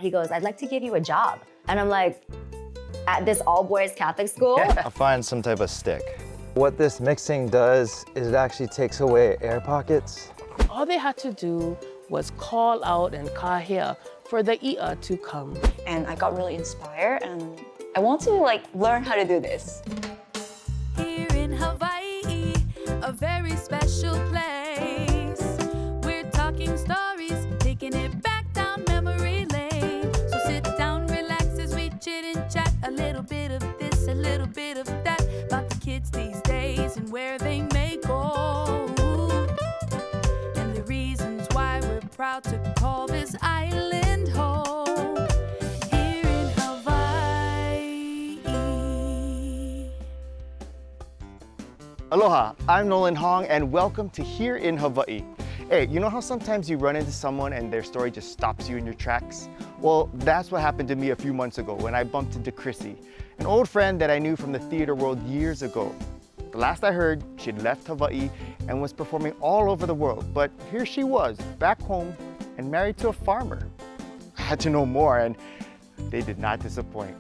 He goes, I'd like to give you a job. And I'm like, at this all-boys Catholic school? I'll find some type of stick. What this mixing does is it actually takes away air pockets. All they had to do was call out and kahea for the i'a to come. And I got really inspired and I want to learn how to do this. Here in Hawaii, a very special place. We're talking stories, taking it back down memory lane. So sit down, relax as we chit and chat. A little bit of this, a little bit of that. About the kids these days and where they may go. And the reasons why we're proud to call this island home. Here in Hawaii. Aloha, I'm Nolan Hong and welcome to Here in Hawaii. Hey, you know how sometimes you run into someone and their story just stops you in your tracks? Well, that's what happened to me a few months ago when I bumped into Chrissy, an old friend that I knew from the theater world years ago. The last I heard, she'd left Hawaii and was performing all over the world, but here she was, back home and married to a farmer. I had to know more and they did not disappoint.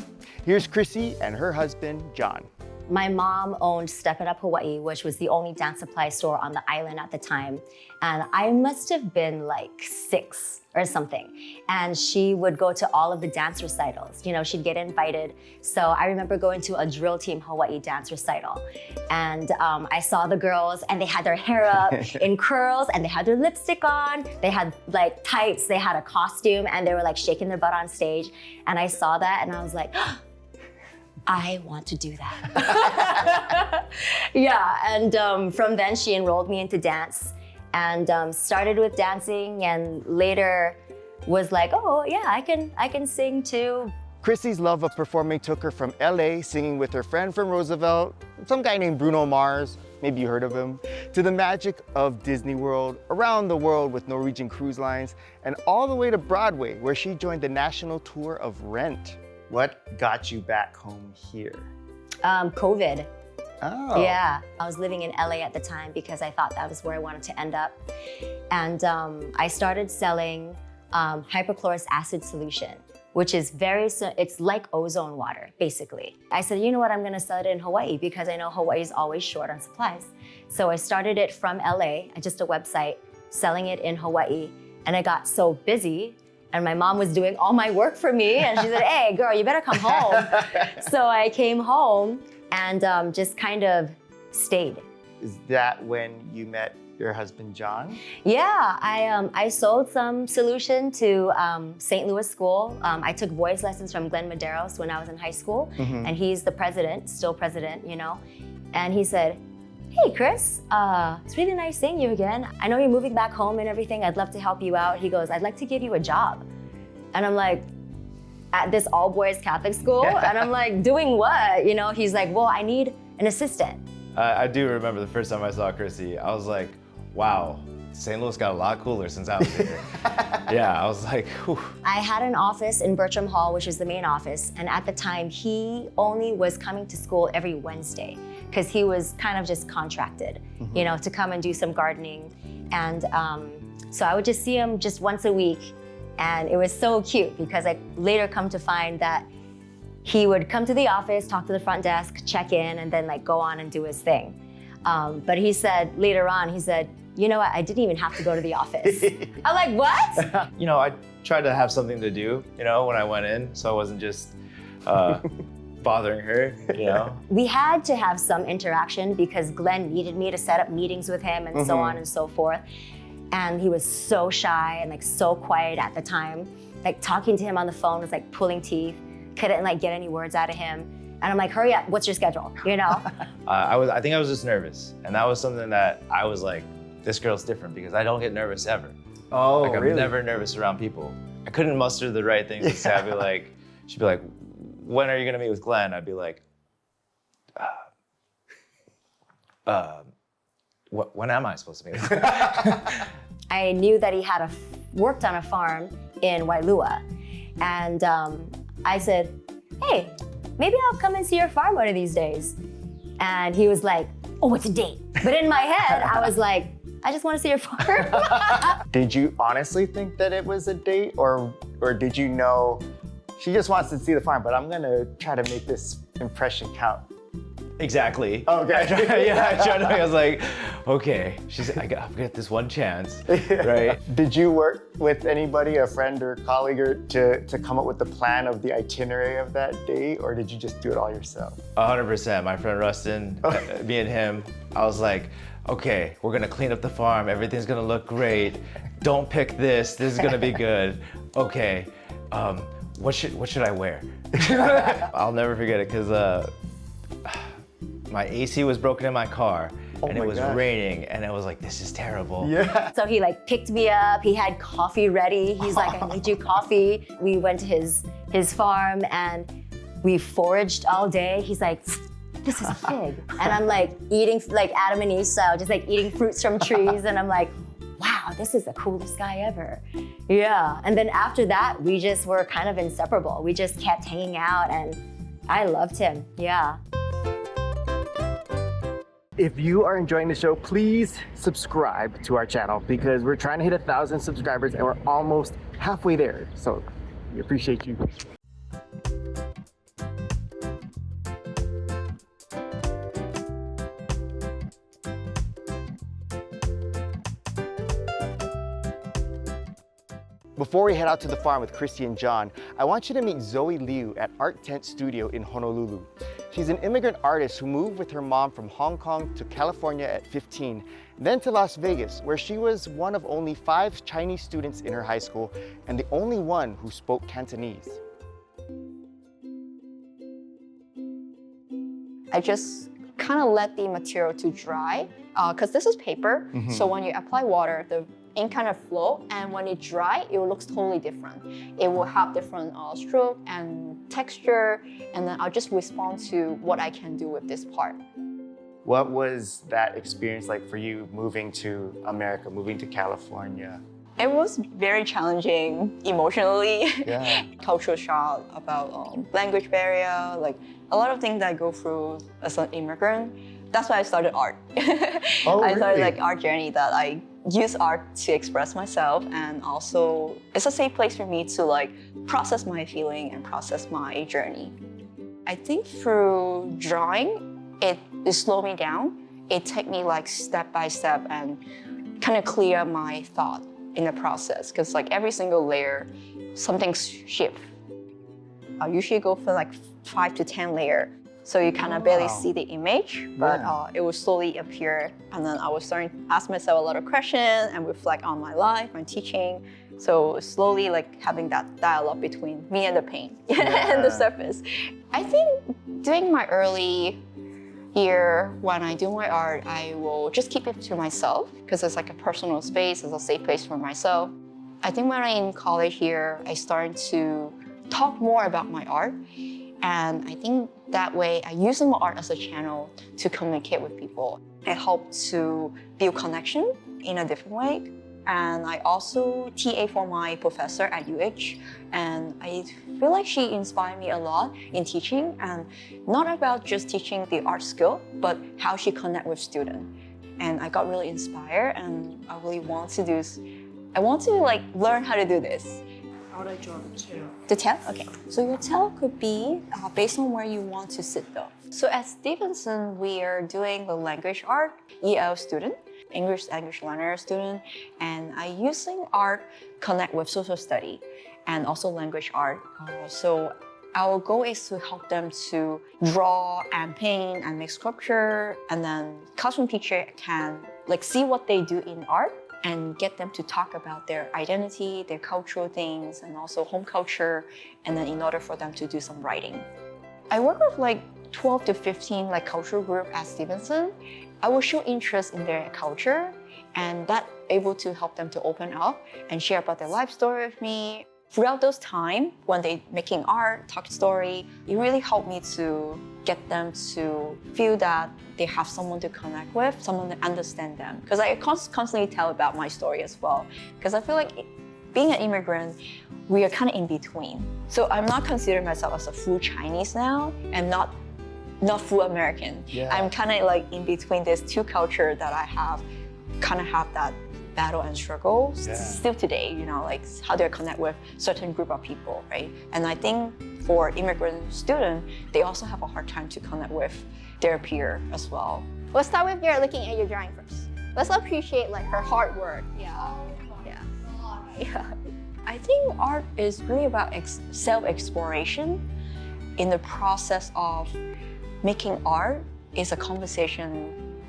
Here's Chrissy and her husband, Jon. My mom owned Step It Up Hawaii, which was the only dance supply store on the island at the time. And I must have been like 6 or something. And she would go to all of the dance recitals. You know, she'd get invited. So I remember going to a drill team Hawaii dance recital. And I saw the girls and they had their hair up in curls and they had their lipstick on. They had like tights, they had a costume and they were like shaking their butt on stage. And I saw that and I was like, I want to do that. Yeah, and from then she enrolled me into dance and started with dancing and later was like, oh yeah, I can sing too. Chrissy's love of performing took her from LA, singing with her friend from Roosevelt, some guy named Bruno Mars, maybe you heard of him, to the magic of Disney World, around the world with Norwegian Cruise Lines, and all the way to Broadway, where she joined the national tour of Rent. What got you back home here? COVID. Oh. Yeah, I was living in LA at the time because I thought that was where I wanted to end up. And I started selling hypochlorous acid solution, which is it's like ozone water, basically. I said, you know what, I'm gonna sell it in Hawaii because I know Hawaii is always short on supplies. So I started it from LA, just a website, selling it in Hawaii. And I got so busy and my mom was doing all my work for me. And she said, hey, girl, you better come home. So I came home and just kind of stayed. Is that when you met your husband, Jon? Yeah, I sold some solution to St. Louis School. I took voice lessons from Glenn Medeiros when I was in high school. Mm-hmm. And he's the president, still president, you know. And he said, hey, Chris, it's really nice seeing you again. I know you're moving back home and everything. I'd love to help you out. He goes, I'd like to give you a job. And I'm like, at this all-boys Catholic school? And I'm like, doing what? You know, he's like, well, I need an assistant. I do remember the first time I saw Chrissy, I was like, wow, St. Louis got a lot cooler since I was here. Yeah, I was like, whew. I had an office in Bertram Hall, which is the main office. And at the time, he only was coming to school every Wednesday because he was kind of just contracted, you know, to come and do some gardening. And so I would just see him just once a week. And it was so cute because I later come to find that he would come to the office, talk to the front desk, check in, and then like go on and do his thing. But he said later on, he said, you know what, I didn't even have to go to the office. I'm like, what? You know, I tried to have something to do, you know, when I went in, so I wasn't just bothering her, you know? We had to have some interaction because Glenn needed me to set up meetings with him and so on and so forth. And he was so shy and like so quiet at the time. Like talking to him on the phone was like pulling teeth. Couldn't like get any words out of him. And I'm like, hurry up, what's your schedule, you know? I think I was just nervous. And that was something that I was like, this girl's different because I don't get nervous ever. Oh, like I'm really? never nervous around people. I couldn't muster the right things to say. I'd be like, she'd be like, when are you gonna meet with Glenn? I'd be like, when am I supposed to meet with Glenn? I knew that he had worked on a farm in Wailua. And I said, hey, maybe I'll come and see your farm one of these days. And he was like, oh, it's a date. But in my head, I was like, I just want to see your farm. Did you honestly think that it was a date, or Or did you know she just wants to see the farm, but I'm gonna try to make this impression count? Exactly. Okay. I was like, okay, I've got this one chance, right? Did you work with anybody, a friend or colleague, to come up with the plan of the itinerary of that day, or did you just do it all yourself? 100%. My friend Rustin, me and him, I was like, okay, we're gonna clean up the farm. Everything's gonna look great. Don't pick this. This is gonna be good. Okay, what should I wear? I'll never forget it because my AC was broken in my car and it was raining and it was like, this is terrible. Yeah. So he like picked me up, he had coffee ready. He's like, I made you coffee. We went to his farm and we foraged all day. He's like, this is a fig. And I'm like eating like Adam and Eve style, just like eating fruits from trees. And I'm like, wow, this is the coolest guy ever. Yeah, and then after that, we just were kind of inseparable. We just kept hanging out and I loved him, yeah. If you are enjoying the show, please subscribe to our channel because we're trying to hit 1,000 subscribers and we're almost halfway there. So we appreciate you. Before we head out to the farm with Chrissy and Jon, I want you to meet Zoe Liu at Art Tent Studio in Honolulu. She's an immigrant artist who moved with her mom from Hong Kong to California at 15, then to Las Vegas, where she was one of only 5 Chinese students in her high school and the only one who spoke Cantonese. I just kind of let the material to dry because this is paper. So when you apply water, the ink kind of flow, and when it dry, it looks totally different. It will have different stroke and texture, and then I'll just respond to what I can do with this part. What was that experience like for you moving to America, moving to California? It was very challenging emotionally. Yeah. Cultural shock about language barrier, like a lot of things that I go through as an immigrant. That's why I started art. Oh, I started really? like art journey that I use art to express myself, and also it's a safe place for me to like process my feeling and process my journey. I think through drawing, it slowed me down. It took me like step by step and kind of clear my thought in the process, because like every single layer, something shift. I usually go for like 5 to 10 layers. So you kind of barely see the image, but it will slowly appear. And then I was starting to ask myself a lot of questions and reflect on my life, my teaching. So slowly like having that dialogue between me and the paint and the surface. I think during my early year, when I do my art, I will just keep it to myself because it's like a personal space, it's a safe place for myself. I think when I'm in college here, I started to talk more about my art. And I think that way, I use my art as a channel to communicate with people. It helped to build connection in a different way. And I also TA for my professor at UH. And I feel like she inspired me a lot in teaching, and not about just teaching the art skill, but how she connect with students. And I got really inspired, and I really want to do this. I want to like learn how to do this. How would I draw the tail? The tail? Okay. So your tail could be based on where you want to sit though. So at Stevenson, we are doing the language art, EL student, English language learner student, and I using art connect with social study and also language art. So our goal is to help them to draw and paint and make sculpture, and then classroom teacher can like see what they do in art and get them to talk about their identity, their cultural things, and also home culture, and then in order for them to do some writing. I work with like 12 to 15 like cultural group at Stevenson. I will show interest in their culture, and that able to help them to open up and share about their life story with me. Throughout those time, when they making art, talk story, it really helped me to get them to feel that they have someone to connect with, someone to understand them. Because I constantly tell about my story as well. Because I feel like being an immigrant, we are kind of in between. So I'm not considering myself as a full Chinese now, and not full American. Yeah. I'm kind of like in between these two cultures that I have, kind of have that battle and struggle still today, like how do I connect with certain group of people, right? And I think for immigrant students, they also have a hard time to connect with their peer as well. We'll start with your looking at your drawing first. Let's appreciate like her hard work. Yeah. I think art is really about self-exploration. In the process of making art, is a conversation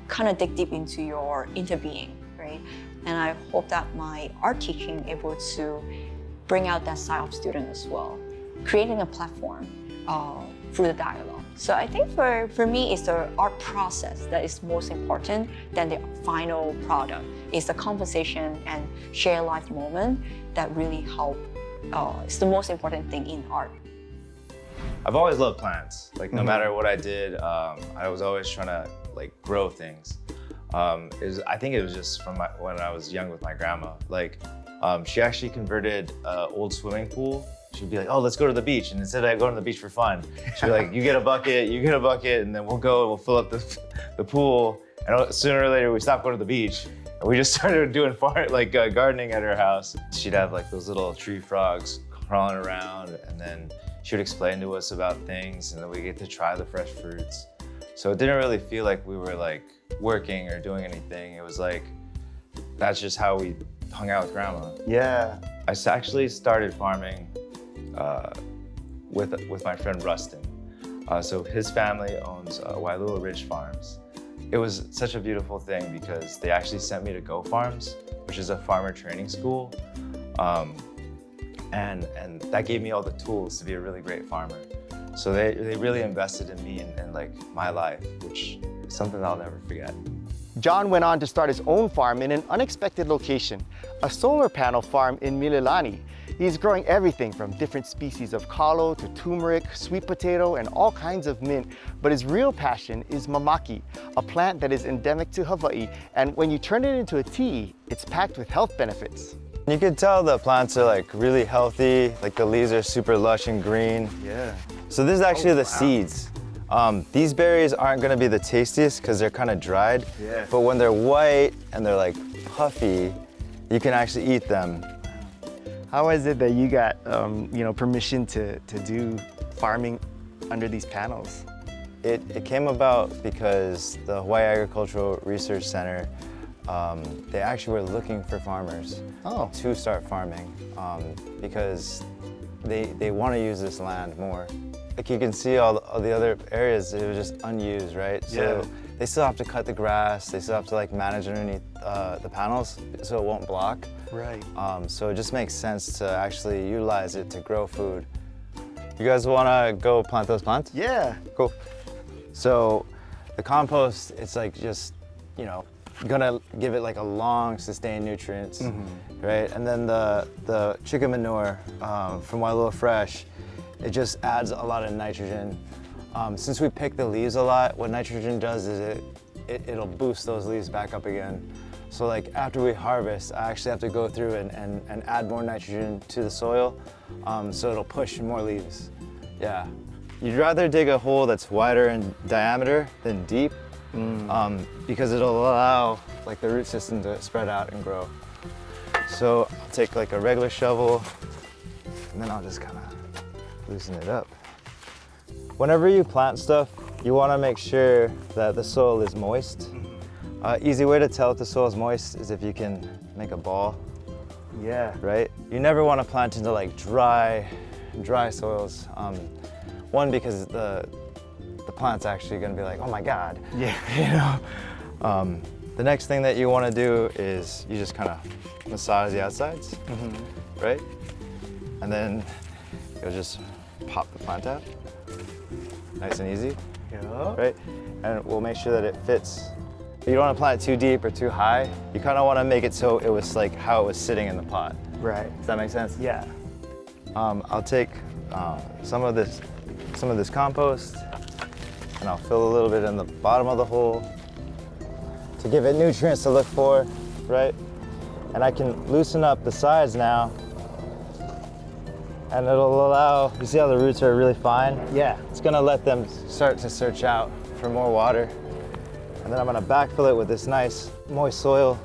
kind of dig deep into your inner being, right? And I hope that my art teaching able to bring out that side of student as well, creating a platform through the dialogue. So I think for me, it's the art process that is most important than the final product. It's the conversation and shared life moment that really help. It's the most important thing in art. I've always loved plants. Like no matter what I did, I was always trying to like grow things. I think it was just from when I was young with my grandma. Like she actually converted an old swimming pool. She'd be like, oh, let's go to the beach. And instead of going to the beach for fun, she'd be like, you get a bucket, and then we'll fill up the pool. And sooner or later, we stopped going to the beach. And we just started doing gardening at her house. She'd have like those little tree frogs crawling around, and then she would explain to us about things, and then we get to try the fresh fruits. So it didn't really feel like we were like working or doing anything. It was like, that's just how we hung out with grandma. Yeah. I actually started farming with my friend Rustin. So his family owns Waialua Ridge Farms. It was such a beautiful thing because they actually sent me to Go Farms, which is a farmer training school. And that gave me all the tools to be a really great farmer. So they really invested in me and like my life, which is something I'll never forget. Jon went on to start his own farm in an unexpected location, a solar panel farm in Mililani. He's growing everything from different species of kalo to turmeric, sweet potato, and all kinds of mint. But his real passion is mamaki, a plant that is endemic to Hawaii. And when you turn it into a tea, it's packed with health benefits. You can tell the plants are like really healthy, like the leaves are super lush and green. Yeah. So this is actually the seeds. These berries aren't gonna be the tastiest because they're kind of dried. Yeah. But when they're white and they're like puffy, you can actually eat them. How is it that you got permission to do farming under these panels? It came about because the Hawaii Agricultural Research Center, they actually were looking for farmers to start farming because they want to use this land more. Like you can see all the other areas, it was just unused, right? So they still have to cut the grass, they still have to like manage underneath the panels so it won't block. Right. So it just makes sense to actually utilize it to grow food. You guys want to go plant those plants? Yeah. Cool. So the compost, it's like just, gonna give it like a long sustained nutrients, right? And then the chicken manure from Waialua Fresh, it just adds a lot of nitrogen. Since we pick the leaves a lot, what nitrogen does is it'll boost those leaves back up again. So like after we harvest, I actually have to go through and add more nitrogen to the soil, so it'll push more leaves. Yeah. You'd rather dig a hole that's wider in diameter than deep, because it'll allow like the root system to spread out and grow. So I'll take like a regular shovel, and then I'll just kind of loosen it up. Whenever you plant stuff, you want to make sure that the soil is moist. Easy way to tell if the soil is moist is if you can make a ball. Yeah. Right? You never want to plant into like dry soils. One, because the plant's actually going to be like, oh my God. Yeah. The next thing that you want to do is you just kind of massage the outsides, right? And then you'll just pop the plant out. Nice and easy, right? And we'll make sure that it fits. You don't want to plant it too deep or too high. You kind of want to make it so it was like how it was sitting in the pot. Right. Does that make sense? Yeah. I'll take some of this compost, and I'll fill a little bit in the bottom of the hole to give it nutrients to look for, right? And I can loosen up the sides now, and it'll allow, you see how the roots are really fine? Yeah. It's gonna let them start to search out for more water. And then I'm gonna backfill it with this nice moist soil.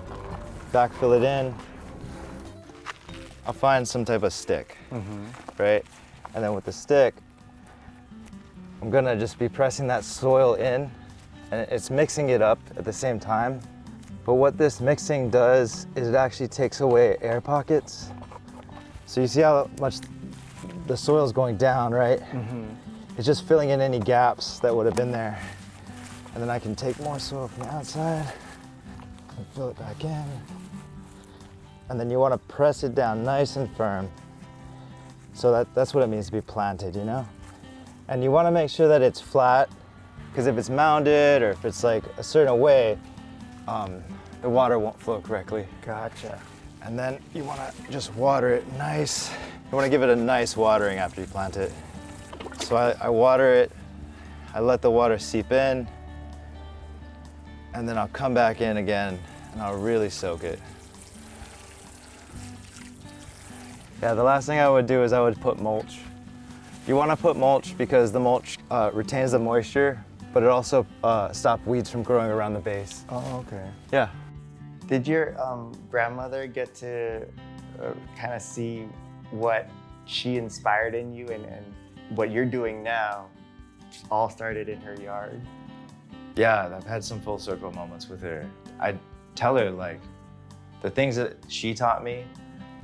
backfill it in. I'll find some type of stick, right? And then with the stick, I'm gonna just be pressing that soil in, and it's mixing it up at the same time. But what this mixing does is it actually takes away air pockets. So you see how much the soil's going down, right? It's just filling in any gaps that would have been there. And then I can take more soil from the outside and fill it back in. And then you want to press it down nice and firm. So that's what it means to be planted, you know? And you want to make sure that it's flat, because if it's mounded or if it's like a certain way, the water won't flow correctly. Gotcha. And then you want to just water it nice. You want to give it a nice watering after you plant it. So I water it, I let the water seep in, and then I'll come back in again and I'll really soak it. Yeah, the last thing I would do is I would put mulch. You want to put mulch because the mulch retains the moisture, but it also stops weeds from growing around the base. Oh, okay. Yeah. Did your grandmother get to kind of see what she inspired in you and what you're doing now all started in her yard? Yeah, I've had some full circle moments with her. I tell her like the things that she taught me,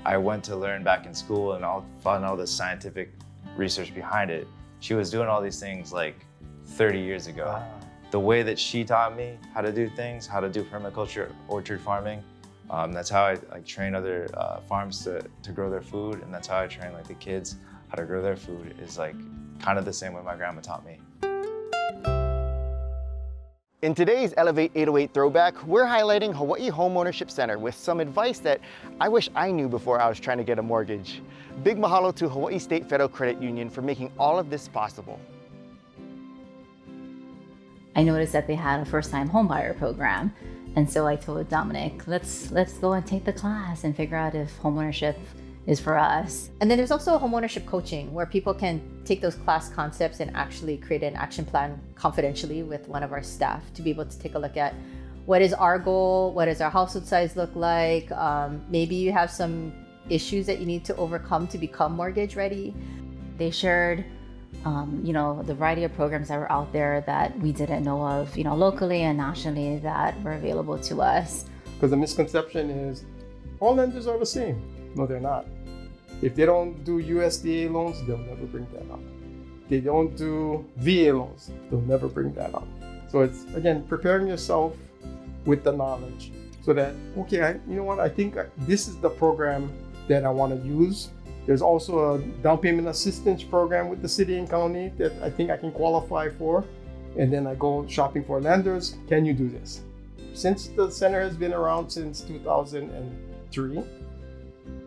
I went to learn back in school and found all the scientific research behind it. She was doing all these things like 30 years ago. Wow. The way that she taught me how to do things, how to do permaculture, orchard farming, that's how I like train other farms to grow their food, and that's how I train like the kids how to grow their food, is like kind of the same way my grandma taught me. In today's Elevate 808 Throwback, we're highlighting Hawaiʻi HomeOwnership Center with some advice that I wish I knew before I was trying to get a mortgage. Big mahalo to Hawaiʻi State Federal Credit Union for making all of this possible. I noticed that they had a first-time homebuyer program. And so I told Dominic, let's go and take the class and figure out if homeownership is for us. And then there's also homeownership coaching where people can take those class concepts and actually create an action plan confidentially with one of our staff to be able to take a look at what is our goal, what does our household size look like, maybe you have some issues that you need to overcome to become mortgage ready. They shared the variety of programs that were out there that we didn't know of, locally and nationally that were available to us. Because the misconception is all lenders are the same. No, they're not. If they don't do USDA loans, they'll never bring that up. They don't do VA loans, they'll never bring that up. So it's, again, preparing yourself with the knowledge so that, okay, I think this is the program that I want to use. There's also a down payment assistance program with the city and county that I think I can qualify for. And then I go shopping for lenders. Can you do this? Since the center has been around since 2003,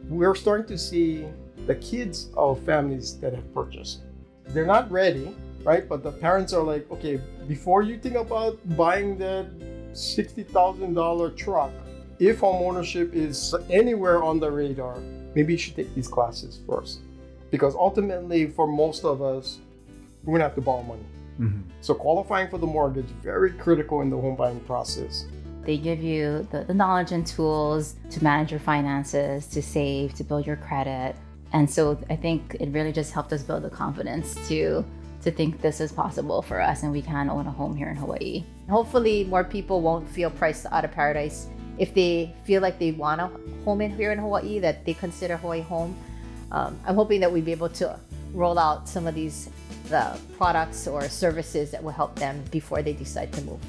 we're starting to see the kids of families that have purchased. They're not ready, right? But the parents are like, okay, before you think about buying that $60,000 truck, if homeownership is anywhere on the radar, maybe you should take these classes first. Because ultimately, for most of us, we're gonna have to borrow money. Mm-hmm. So qualifying for the mortgage, very critical in the home buying process. They give you the knowledge and tools to manage your finances, to save, to build your credit. And so I think it really just helped us build the confidence to think this is possible for us and we can own a home here in Hawaii. Hopefully more people won't feel priced out of paradise if they feel like they want a home in here in Hawaii, that they consider Hawaii home. I'm hoping that we'll be able to roll out some of these products or services that will help them before they decide to move.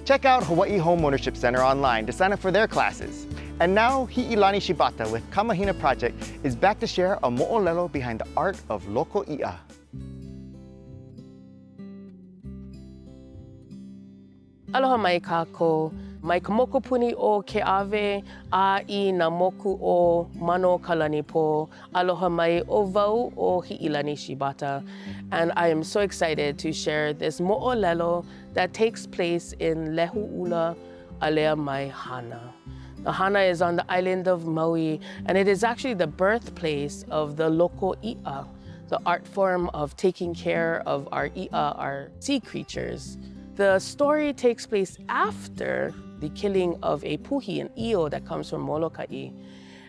Check out Hawaiʻi HomeOwnership Center online to sign up for their classes. And now Hiʻilani Shibata with Kamahina Project is back to share a moʻolelo behind the art of loko i'a. Aloha mai kākou. Mai ka mokopuni o ke ave a I na moku o mano kalanipo. Aloha mai o wau o Hiʻilani Shibata. And I am so excited to share this moʻolelo that takes place in Lehu'ula, Alea mai Hana. The Hana is on the island of Maui, and it is actually the birthplace of the loko i'a, the art form of taking care of our i'a, our sea creatures. The story takes place after the killing of a puhi, an io that comes from Molokaʻi.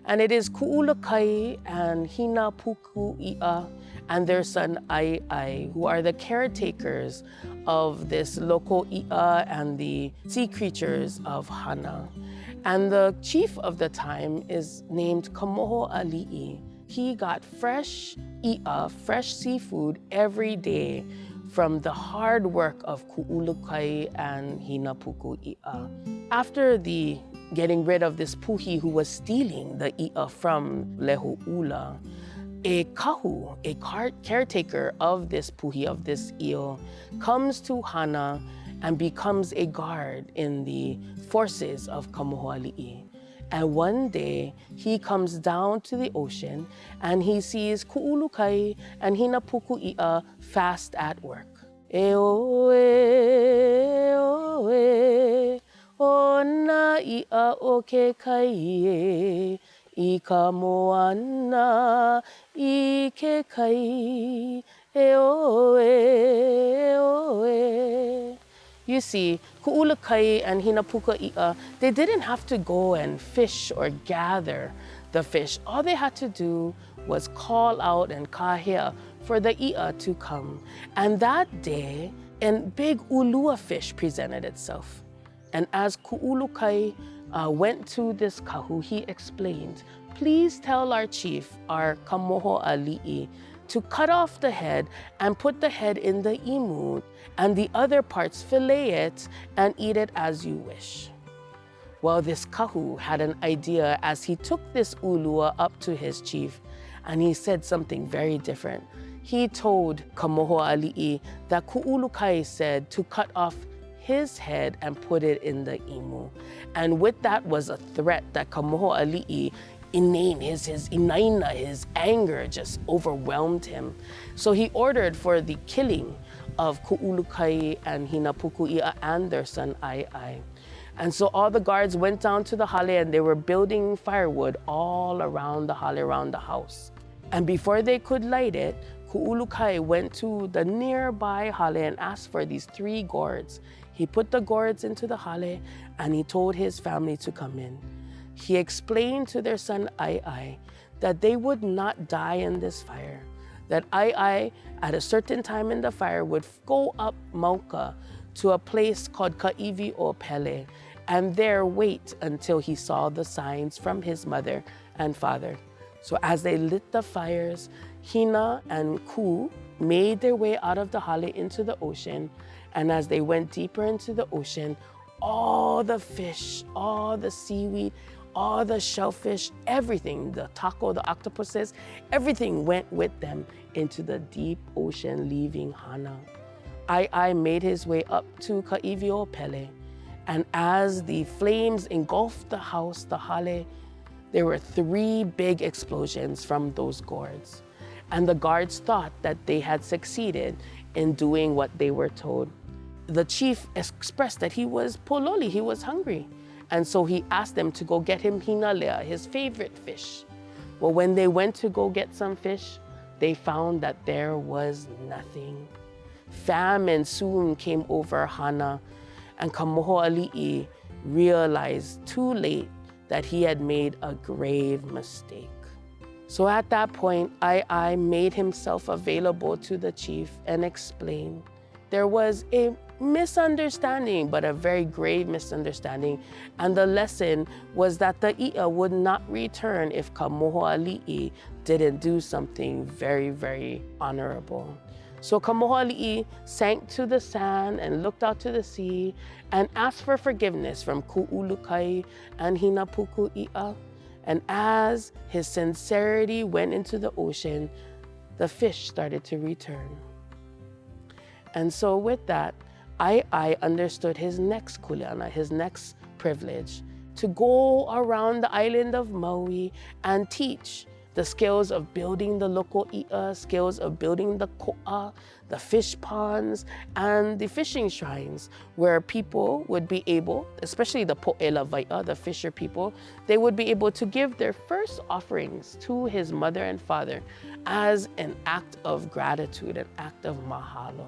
And it is Ku'ulukai and Hina Pukuʻia and their son Ai, who are the caretakers of this loko i'a and the sea creatures of Hana. And the chief of the time is named Kamohoʻaliʻi. He got fresh i'a, fresh seafood every day from the hard work of Ku'ulukai and Hina Pukuʻia. After the getting rid of this puhi who was stealing the i'a from Lehu'ula, a kahu, a caretaker of this puhi, of this io, comes to Hana and becomes a guard in the forces of Kamohoʻaliʻi. And one day, he comes down to the ocean and he sees Ku'ulukai and Hina Pukuʻia fast at work. E o e, o na i'a o ke kai e, I ka moana I ke kai, e o e. You see, Ku'ulukai and Hina Pukuʻia, they didn't have to go and fish or gather the fish. All they had to do was call out and kahea for the i'a to come. And that day, a big ulua fish presented itself. And as Ku'ulukai went to this kahu, he explained, please tell our chief, our Kamohoʻaliʻi, to cut off the head and put the head in the imu, and the other parts fillet it and eat it as you wish. Well, this kahu had an idea as he took this ulua up to his chief, and he said something very different. He told Kamohoʻaliʻi that Ku'ulukai said to cut off his head and put it in the imu. And with that was a threat that Kamohoʻaliʻi, his inaina, his anger just overwhelmed him. So he ordered for the killing of Ku'ulukai and Hina Pukuʻia and their son Ai. And so all the guards went down to the hale and they were building firewood all around the hale, around the house. And before they could light it, Ku'ulukai went to the nearby hale and asked for these 3 gourds. He put the gourds into the hale and he told his family to come in. He explained to their son Ai that they would not die in this fire, that Ai at a certain time in the fire would go up Mauka to a place called Ka'iwi o Pele and there wait until he saw the signs from his mother and father. So as they lit the fires, Hina and Ku made their way out of the hale into the ocean, and as they went deeper into the ocean, all the fish, all the seaweed, all the shellfish, everything, the taco, the octopuses, everything went with them into the deep ocean, leaving Hana. Ai made his way up to Ka'iwi o Pele, and as the flames engulfed the house, the hale, there were 3 big explosions from those gourds. And the guards thought that they had succeeded in doing what they were told. The chief expressed that he was pololi, he was hungry. And so he asked them to go get him hinalea, his favorite fish. Well, when they went to go get some fish, they found that there was nothing. Famine soon came over Hana, and Kamohoʻaliʻi realized too late that he had made a grave mistake. So at that point, Ai made himself available to the chief and explained. There was a misunderstanding, but a very grave misunderstanding. And the lesson was that the i'a would not return if Kamohoʻaliʻi didn't do something very, very honorable. So Kamohoʻaliʻi sank to the sand and looked out to the sea and asked for forgiveness from Ku'ulukai and Hina Pukuʻia. And as his sincerity went into the ocean, the fish started to return. And so with that, Ai understood his next kuleana, his next privilege, to go around the island of Maui and teach the skills of building the loko i'a, skills of building the ko'a, the fish ponds, and the fishing shrines, where people would be able, especially the po'ela vai'a, the fisher people, they would be able to give their first offerings to his mother and father as an act of gratitude, an act of mahalo.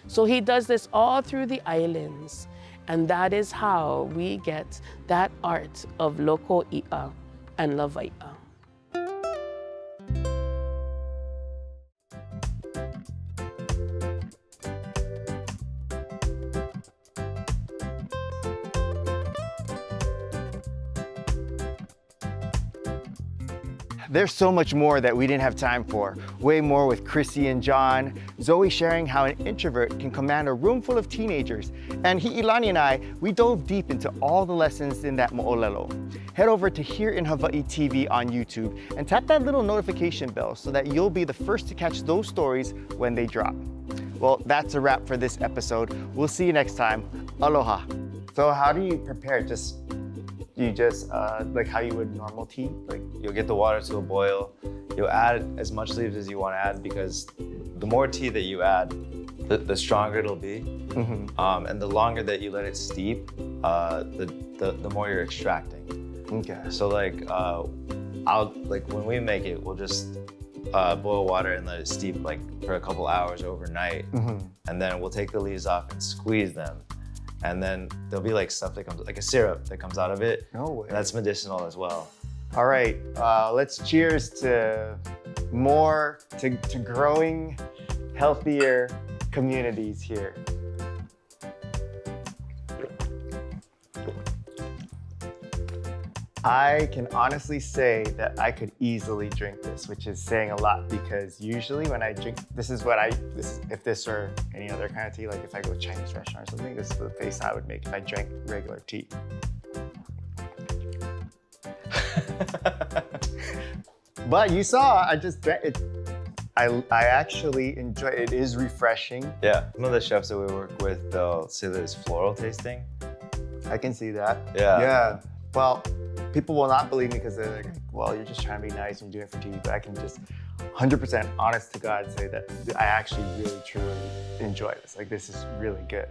So he does this all through the islands. And that is how we get that art of loko i'a and lawai'a. There's so much more that we didn't have time for. Way more with Chrissy and Jon, Zoe sharing how an introvert can command a room full of teenagers, and Hiʻilani and I, we dove deep into all the lessons in that moʻolelo. Head over to Here in Hawaii TV on YouTube and tap that little notification bell so that you'll be the first to catch those stories when they drop. Well, that's a wrap for this episode. We'll see you next time. Aloha. So how do you prepare? You just like how you would normal tea? Like you'll get the water to a boil. You'll add as much leaves as you want to add because the more tea that you add, the stronger it'll be. And the longer that you let it steep, the more you're extracting. Okay. So like, when we make it, we'll just boil water and let it steep like for a couple hours overnight. And then we'll take the leaves off and squeeze them. And then there'll be like stuff that comes, like a syrup that comes out of it. No way. And that's medicinal as well. All right, let's cheers to more, to growing healthier communities here. I can honestly say that I could easily drink this, which is saying a lot because usually when I drink, if this or any other kind of tea, like if I go to a Chinese restaurant or something, this is the face I would make if I drank regular tea. But you saw, I just drank it. I actually enjoy it. It is refreshing. Yeah, some of the chefs that we work with, they'll say that it's floral tasting. I can see that. Yeah. Yeah. Well, people will not believe me because they're like, well, you're just trying to be nice and you're doing it for tea. But I can just 100% honest to God say that I actually really, truly enjoy this. Like, this is really good.